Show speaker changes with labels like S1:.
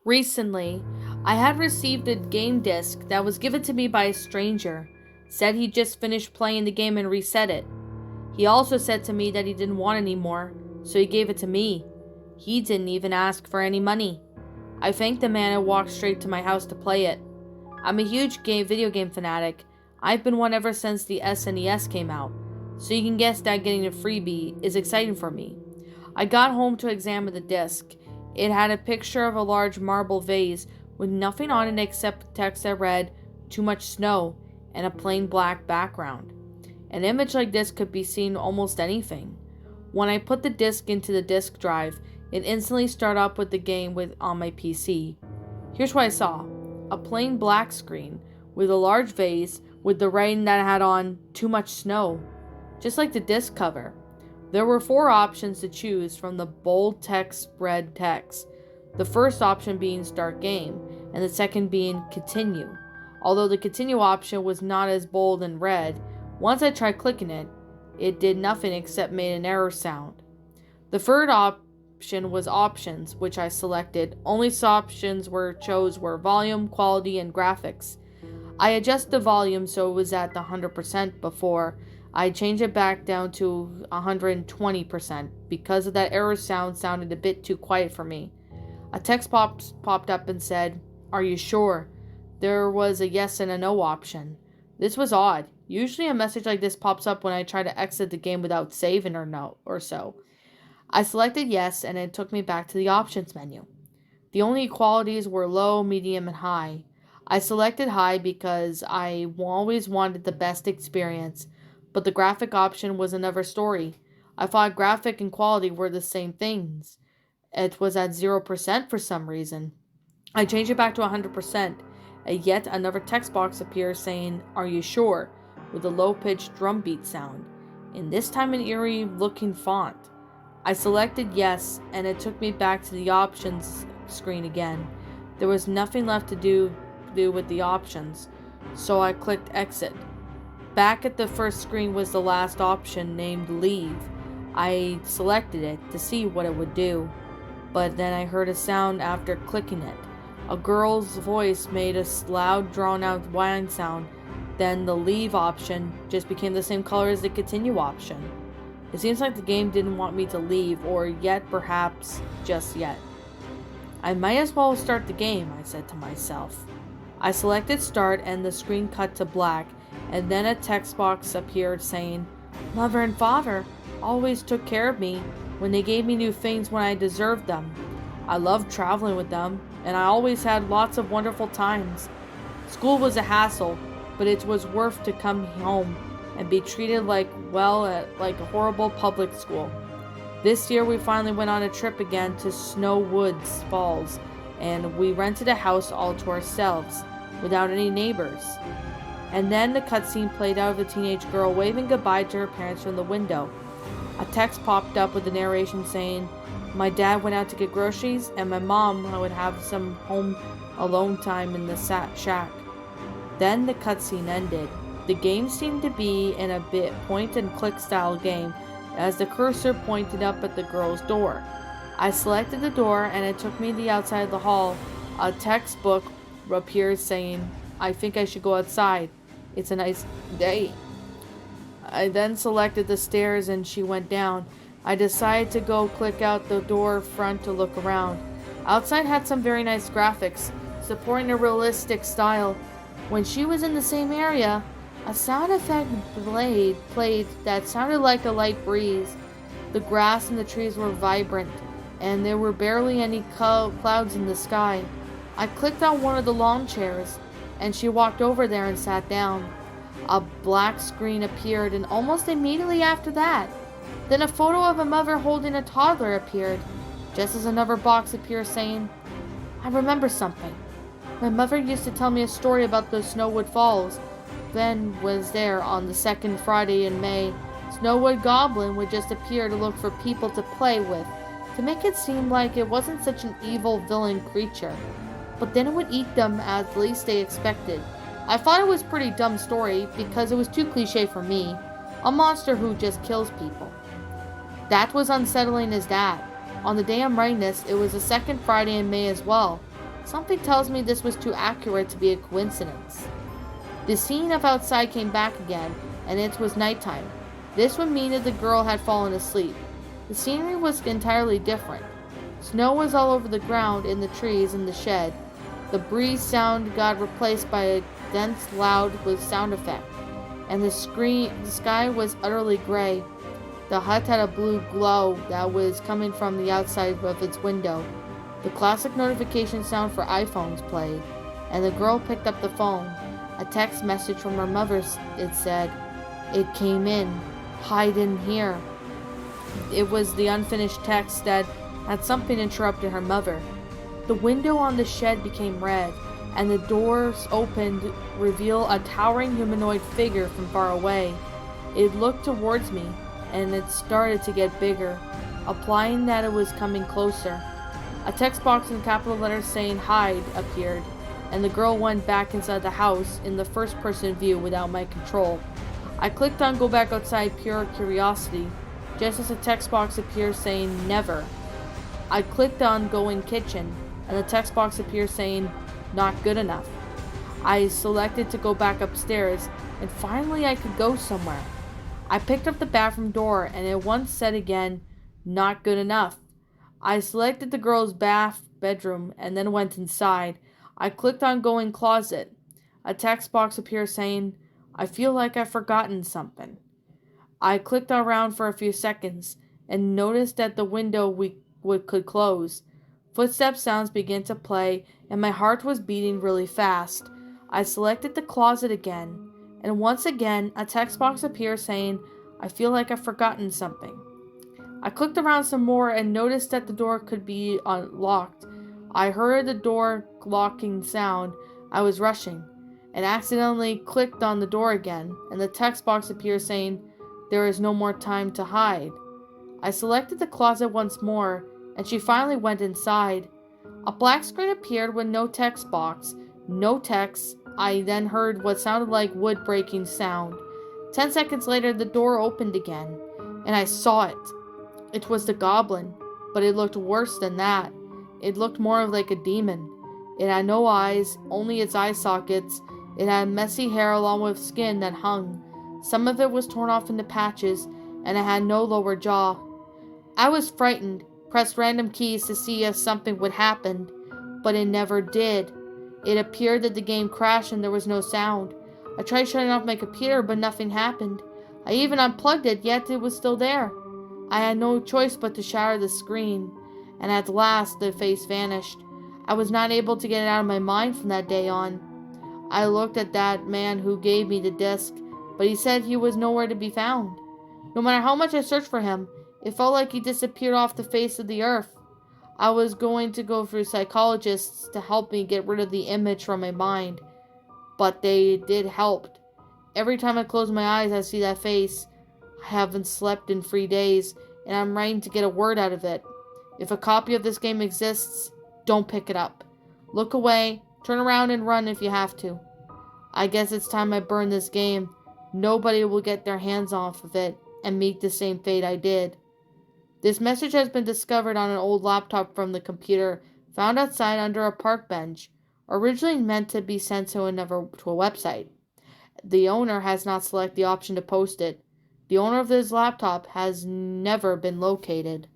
S1: Recently, I had received a game disc that was given to me by a stranger. Said he just finished playing the game and reset it. He also said to me that he didn't want any more, so he gave it to me. He didn't even ask for any money. I thanked the man and walked straight to my house to play it. I'm a huge video game fanatic. I've been one ever since the SNES came out, so you can guess that getting a freebie is exciting for me. I got home to examine the disc. It had a picture of a large marble vase with nothing on it except text that read, "Too much snow," and a plain black background. An image like this could be seen almost anything. When I put the disc into the disk drive, it instantly started up with the game on my PC. Here's what I saw. A plain black screen with a large vase with the writing that had on "Too much snow," just like the disc cover. There were 4 options to choose from the bold text spread text. The first option being Start Game, and the second being Continue. Although the Continue option was not as bold and red, once I tried clicking it, it did nothing except made an error sound. The third option was Options, which I selected. Only options chose were Volume, Quality, and Graphics. I adjusted the volume so it was at the 100% before I changed it back down to 120% because of that error sounded a bit too quiet for me. A text popped up and said, "Are you sure?" There was a yes and a no option. This was odd. Usually a message like this pops up when I try to exit the game without saving or so. I selected yes and it took me back to the options menu. The only qualities were low, medium, and high. I selected high because I always wanted the best experience, but the graphic option was another story. I thought graphic and quality were the same things. It was at 0% for some reason. I changed it back to 100%, and yet another text box appears saying, "Are you sure?" with a low-pitched drum beat sound, and this time an eerie-looking font. I selected yes, and it took me back to the options screen again. There was nothing left to do with the options, so I clicked exit. Back at the first screen was the last option named Leave. I selected it to see what it would do, but then I heard a sound after clicking it. A girl's voice made a loud, drawn-out whine sound. Then the Leave option just became the same color as the Continue option. It seems like the game didn't want me to leave, or yet perhaps just yet. I might as well start the game, I said to myself. I selected Start and the screen cut to black, and then a text box appeared saying, "Mother and Father always took care of me when they gave me new things when I deserved them. I loved traveling with them, and I always had lots of wonderful times. School was a hassle, but it was worth to come home and be treated like a horrible public school. This year we finally went on a trip again to Snow Woods Falls, and we rented a house all to ourselves, without any neighbors." And then the cutscene played out of a teenage girl waving goodbye to her parents from the window. A text popped up with the narration saying, "My dad went out to get groceries, and my mom would have some home alone time in the shack." Then the cutscene ended. The game seemed to be in a bit point-and-click style game as the cursor pointed up at the girl's door. I selected the door and it took me to the outside of the hall. A textbook appeared saying, "I think I should go outside. It's a nice day." I then selected the stairs and she went down. I decided to go click out the door front to look around. Outside had some very nice graphics, supporting a realistic style. When she was in the same area, a sound effect played that sounded like a light breeze. The grass and the trees were vibrant, and there were barely any clouds in the sky. I clicked on one of the lawn chairs, and she walked over there and sat down. A black screen appeared, and almost immediately after that, then a photo of a mother holding a toddler appeared, just as another box appeared saying, "I remember something. My mother used to tell me a story about the Snowwood Falls. Then was there on the second Friday in May. Snowwood Goblin would just appear to look for people to play with, to make it seem like it wasn't such an evil villain creature. But then it would eat them at least they expected. I thought it was a pretty dumb story because it was too cliche for me. A monster who just kills people. That was unsettling as that. On the day I'm writing this, it was the second Friday in May as well. Something tells me this was too accurate to be a coincidence. The scene of outside came back again, and it was nighttime. This would mean that the girl had fallen asleep. The scenery was entirely different. Snow was all over the ground, in the trees, in the shed. The breeze sound got replaced by a dense, loud sound effect, and the sky was utterly gray. The hut had a blue glow that was coming from the outside of its window. The classic notification sound for iPhones played, and the girl picked up the phone. A text message from her mother, it said, "It came in. Hide in here." It was the unfinished text that had something interrupted her mother. The window on the shed became red, and the doors opened, reveal a towering humanoid figure from far away. It looked towards me, and it started to get bigger, implying that it was coming closer. A text box in capital letters saying "hide" appeared, and the girl went back inside the house in the first-person view without my control. I clicked on go back outside pure curiosity, just as a text box appeared saying "never." I clicked on go in kitchen, and the text box appeared saying "not good enough." I selected to go back upstairs, and finally I could go somewhere. I picked up the bathroom door, and it once said again, "not good enough." I selected the girl's bedroom, and then went inside. I clicked on go in closet. A text box appeared saying, "I feel like I've forgotten something." I clicked around for a few seconds, and noticed that the window could close. Footstep sounds began to play, and my heart was beating really fast. I selected the closet again, and once again a text box appeared saying, "I feel like I've forgotten something." I clicked around some more and noticed that the door could be unlocked. I heard the door locking sound. I was rushing, and accidentally clicked on the door again, and the text box appeared saying, "There is no more time to hide." I selected the closet once more, and she finally went inside. A black screen appeared with no text box, no text. I then heard what sounded like wood breaking sound. 10 seconds later, the door opened again, and I saw it. It was the goblin, but it looked worse than that. It looked more like a demon. It had no eyes, only its eye sockets. It had messy hair along with skin that hung. Some of it was torn off into patches, and it had no lower jaw. I was frightened, pressed random keys to see if something would happen, but it never did. It appeared that the game crashed and there was no sound. I tried shutting off my computer, but nothing happened. I even unplugged it, yet it was still there. I had no choice but to shatter the screen, and at last the face vanished. I was not able to get it out of my mind from that day on. I looked at that man who gave me the disc, but he said he was nowhere to be found. No matter how much I searched for him, it felt like he disappeared off the face of the earth. I was going to go through psychologists to help me get rid of the image from my mind, but they did help. Every time I close my eyes, I see that face. I haven't slept in 3 days, and I'm writing to get a word out of it. If a copy of this game exists, don't pick it up. Look away, turn around and run if you have to. I guess it's time I burn this game. Nobody will get their hands off of it and meet the same fate I did. This message has been discovered on an old laptop from the computer found outside under a park bench, originally meant to be sent to a website. The owner has not selected the option to post it. The owner of this laptop has never been located.